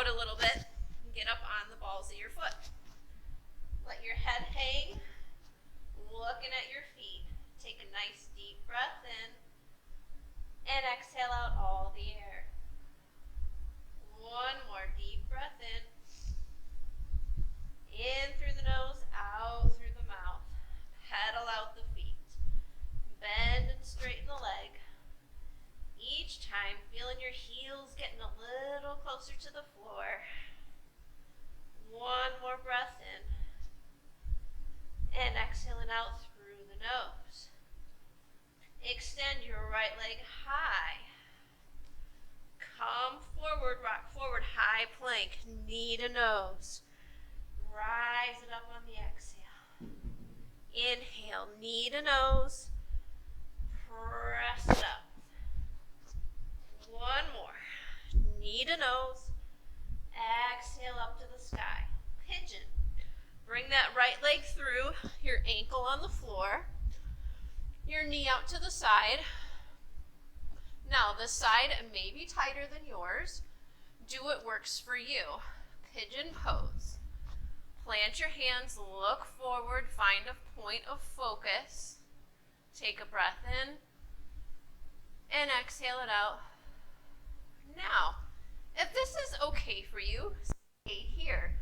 out a little bit and get up on the balls of your foot. Let your head hang, looking at your feet. Take a nice deep breath in and exhale out all the air. One more deep breath in. In through the nose, out through the mouth. Pedal out the feet. Bend and straighten the leg. Each time, feeling your heels getting a little closer to the floor. One more breath in. And exhaling out through the nose. Extend your right leg high. Come forward, rock forward, high plank, knee to nose. Rise it up on the exhale. Inhale, knee to nose. Press it up. One more. Knee to nose. Exhale up to the sky. Pigeon. Bring that right leg through, your ankle on the floor. Your knee out to the side. Now, this side may be tighter than yours. Do what works for you. Pigeon pose. Plant your hands, look forward, find a point of focus. Take a breath in and exhale it out. Now, if this is okay for you, stay here.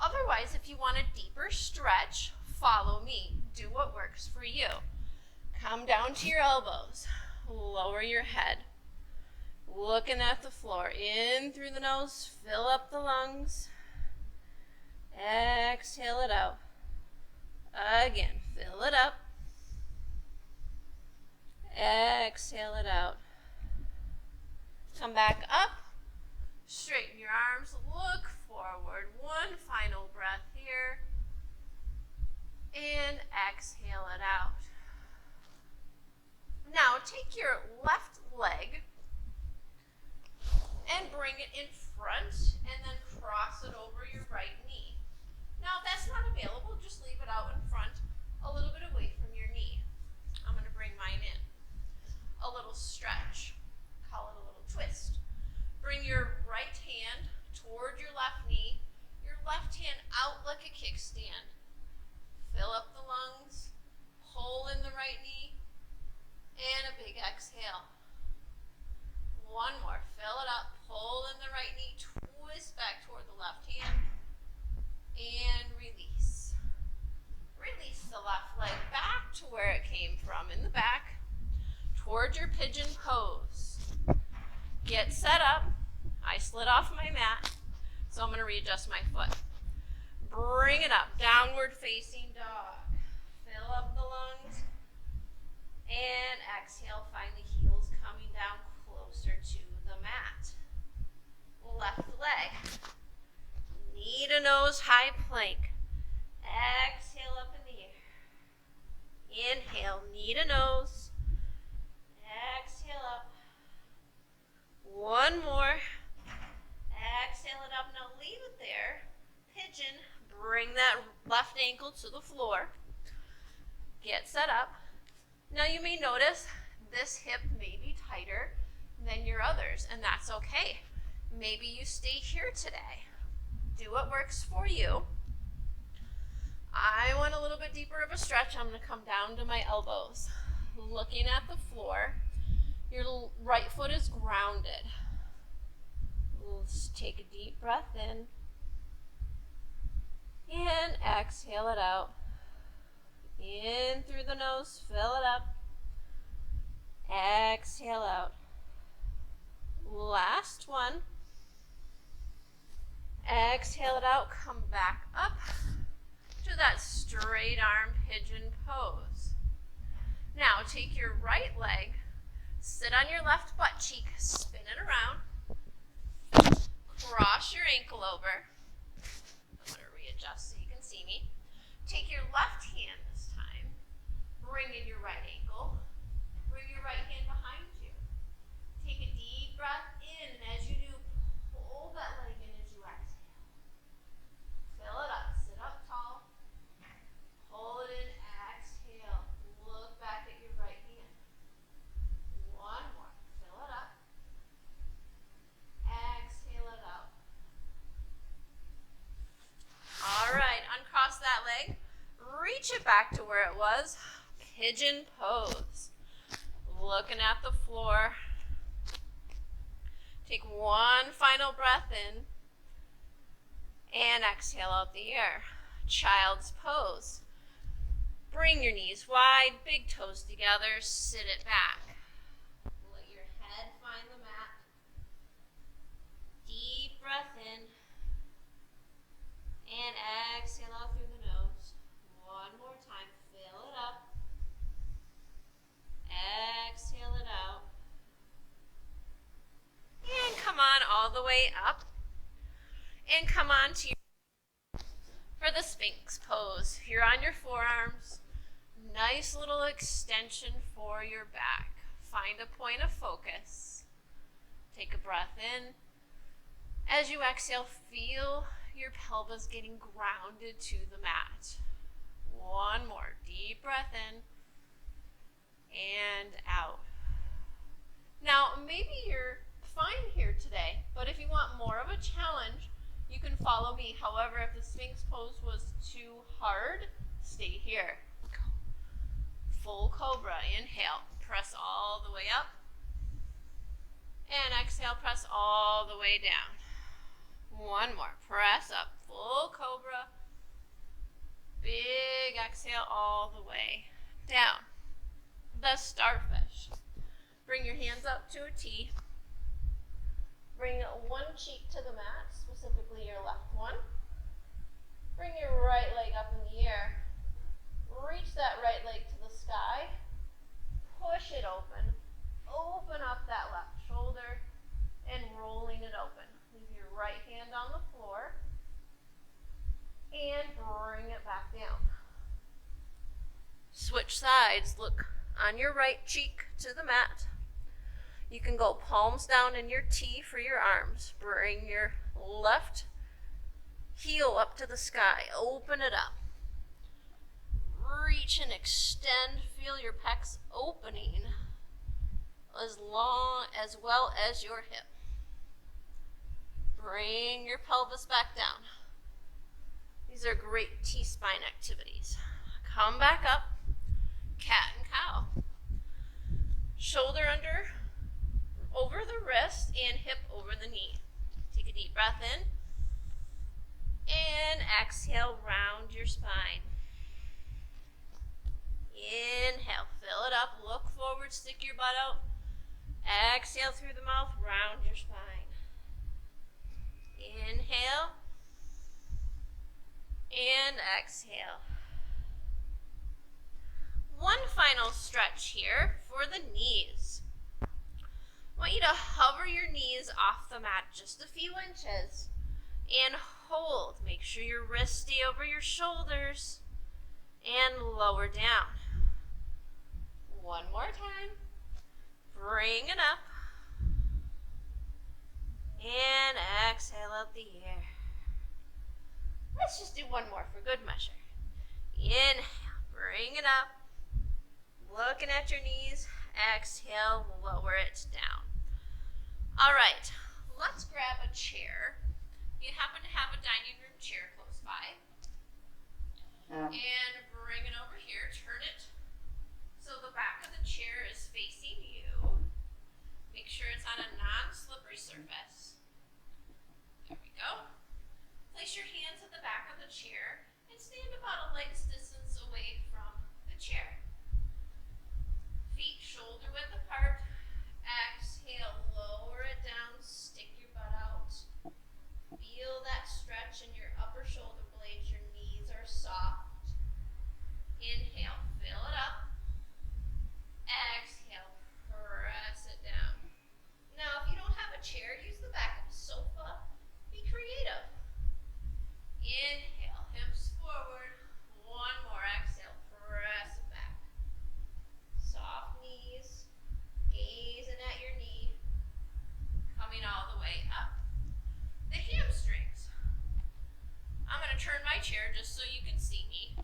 Otherwise, if you want a deeper stretch, follow me. Do what works for you. Come down to your elbows. Lower your head. Looking at the floor. In through the nose, fill up the lungs. Exhale it out. Again, fill it up. Exhale it out. Come back up. Straighten your arms. Look forward. One final breath here. And exhale it out. Now take your left leg and bring it in front and then cross it over your right knee. Now if that's not available, just leave it out in front a little bit away from your knee. I'm going to bring mine in. A little stretch. Call it a little twist. Bring your right hand toward your left knee. Your left hand out like a kickstand. Fill up the lungs. Pull in the right knee. And a big exhale. One more. Fill it up. Pull in the right knee. Twist back toward the left hand. And release. Release the left leg back to where it came from in the back. Toward your pigeon pose. Get set up. I slid off my mat, so I'm going to readjust my foot. Bring it up. Downward facing dog. Fill up the lungs. And exhale, find the heels coming down closer to the mat. Left leg. Knee to nose, high plank. Exhale up in the air. Inhale, knee to nose. Exhale up. One more. Exhale it up. Now leave it there. Pigeon. Bring that left ankle to the floor. Get set up. Now you may notice this hip may be tighter than your others, and that's okay. Maybe you stay here today. Do what works for you. I want a little bit deeper of a stretch. I'm going to come down to my elbows. Looking at the floor. Your right foot is grounded. Let's take a deep breath in. And exhale it out. In through the nose, fill it up. Exhale out. Last one. Exhale it out, come back up to that straight arm pigeon pose. Now take your right leg, sit on your left butt cheek, spin it around, cross your ankle over. I'm going to readjust so you can see me. Take your left hand this time, bring in your right ankle, bring your right hand behind you. Take a deep breath in, and as you do, pull that leg in as you exhale. Fill it up, sit up tall, pull it in, exhale, look back at your right hand. One more, fill it up, exhale it out. back to where it was. Pigeon pose. Looking at the floor. Take one final breath in and exhale out the air. Child's pose. Bring your knees wide, big toes together, sit it back. Let your head find the mat. Deep breath in and exhale out through the nose. One more time, fill it up. Exhale it out. And come on all the way up. And come on to your for the Sphinx pose. You're on your forearms. Nice little extension for your back. Find a point of focus. Take a breath in. As you exhale, feel your pelvis getting grounded to the mat. One more deep breath in and out. Now, maybe you're fine here today, but if you want more of a challenge, you can follow me. However, if the Sphinx pose was too hard, stay here. Full Cobra. Inhale, press all the way up. And exhale, press all the way down. One more, press up, full Cobra. Big exhale all the way down. The starfish. Bring your hands up to a T. Bring one cheek to the mat, specifically your left one. Bring your right leg up in the air. Reach that right leg to the sky. Push it open. Open up that left shoulder and rolling it open. Leave your right hand on the floor and bring it back down. Switch sides. Look on your right cheek to the mat. You can go palms down in your T for your arms. Bring your left heel up to the sky. Open it up. Reach and extend. Feel your pecs opening as well as your hip. Bring your pelvis back down. These are great T-spine activities. Come back up. Cat and cow. Shoulder under, over the wrist, and hip over the knee. Take a deep breath in. And exhale, round your spine. Inhale, fill it up, look forward, stick your butt out. Exhale through the mouth, round your spine. Inhale. And exhale. One final stretch here for the knees. I want you to hover your knees off the mat just a few inches and hold. Make sure your wrists stay over your shoulders and lower down. One more time. Bring it up. And exhale out the air. Let's just do one more for good measure. Inhale, bring it up. Looking at your knees. Exhale, lower it down. All right, let's grab a chair. You happen to have a dining room chair close by. And bring it over here. Turn it so the back of the chair is facing you. Make sure it's on a non-slippery surface. There we go. Place your hands at the back of the chair and stand about a leg's distance away from the chair. Feet shoulder width apart. Exhale, lower it down, stick your butt out. Feel that stretch in your upper shoulder blades. Your knees are soft. Inhale, fill it up. Exhale, press it down. Now, if you don't have a chair, use the back of a sofa. Be creative. Inhale, hips forward. One more, exhale, press it back. Soft knees, gazing at your knee, coming all the way up. The hamstrings. I'm going to turn my chair just so you can see me.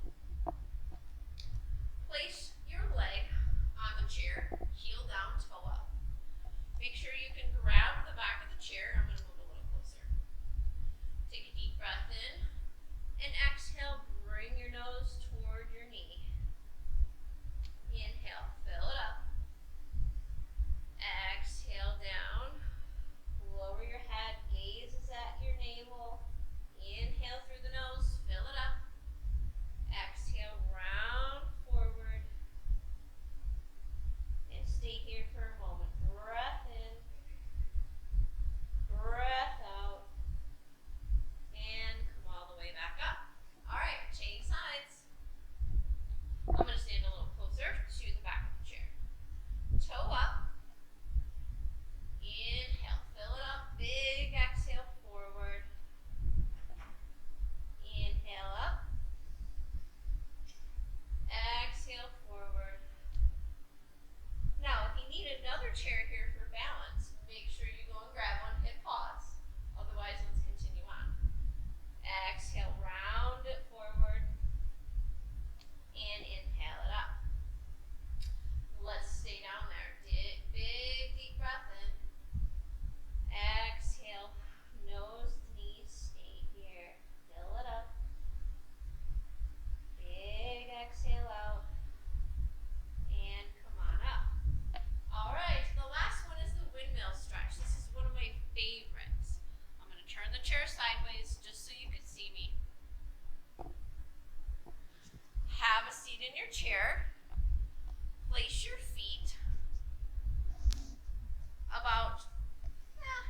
Place your leg on the chair, heel down, toe up. Make sure you can grab the back of the chair. I'm going to move a little closer. Take a deep breath in and exhale, bring your nose toward your knee. chair sideways just so you can see me. Have a seat in your chair. Place your feet about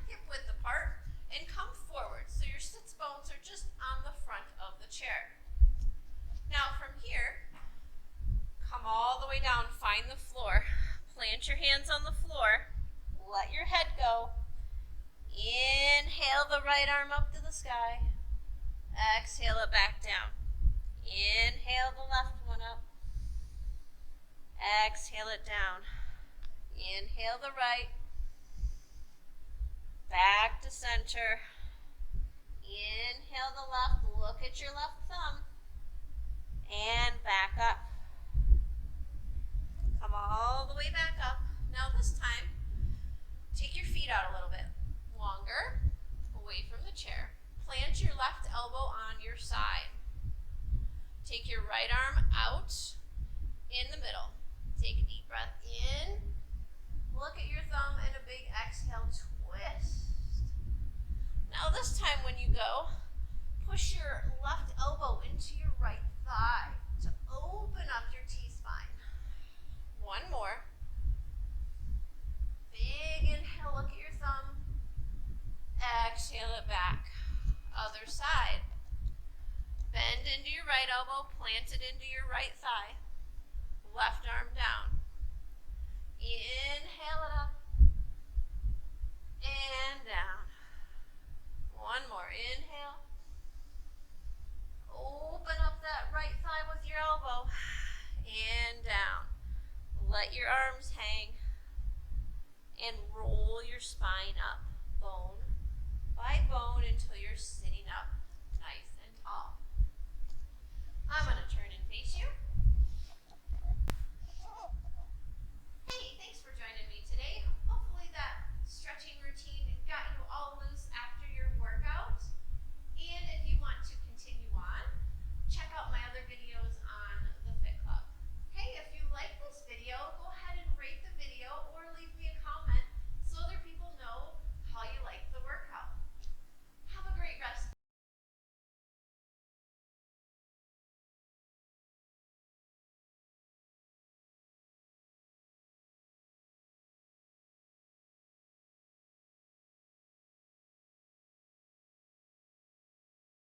hip width apart and come forward so your sits bones are just on the front of the chair. Now from here, come all the way down, find the floor, plant your hands on the floor, let your head go. Inhale the right arm up to the sky. Exhale it back down. Inhale the left one up. Exhale it down. Inhale the right. Back to center. Inhale the left. Look at your left thumb. And back up. Come all the way back up. Now this time, take your feet out a little bit longer, away from the chair. Plant your left elbow on your side. Take your right arm out in the middle. Take a deep breath in. Look at your thumb and a big exhale, twist. Now this time when you go, push your left elbow into your right thigh to open up your T-spine. One more. Big inhale, look at your thumb. Exhale it back. Other side. Bend into your right elbow, plant it into your right thigh. Left arm down. Inhale it up. And down. One more. Inhale. Open up that right thigh with your elbow. And down. Let your arms hang. And roll your spine up, bone by bone, until you're sitting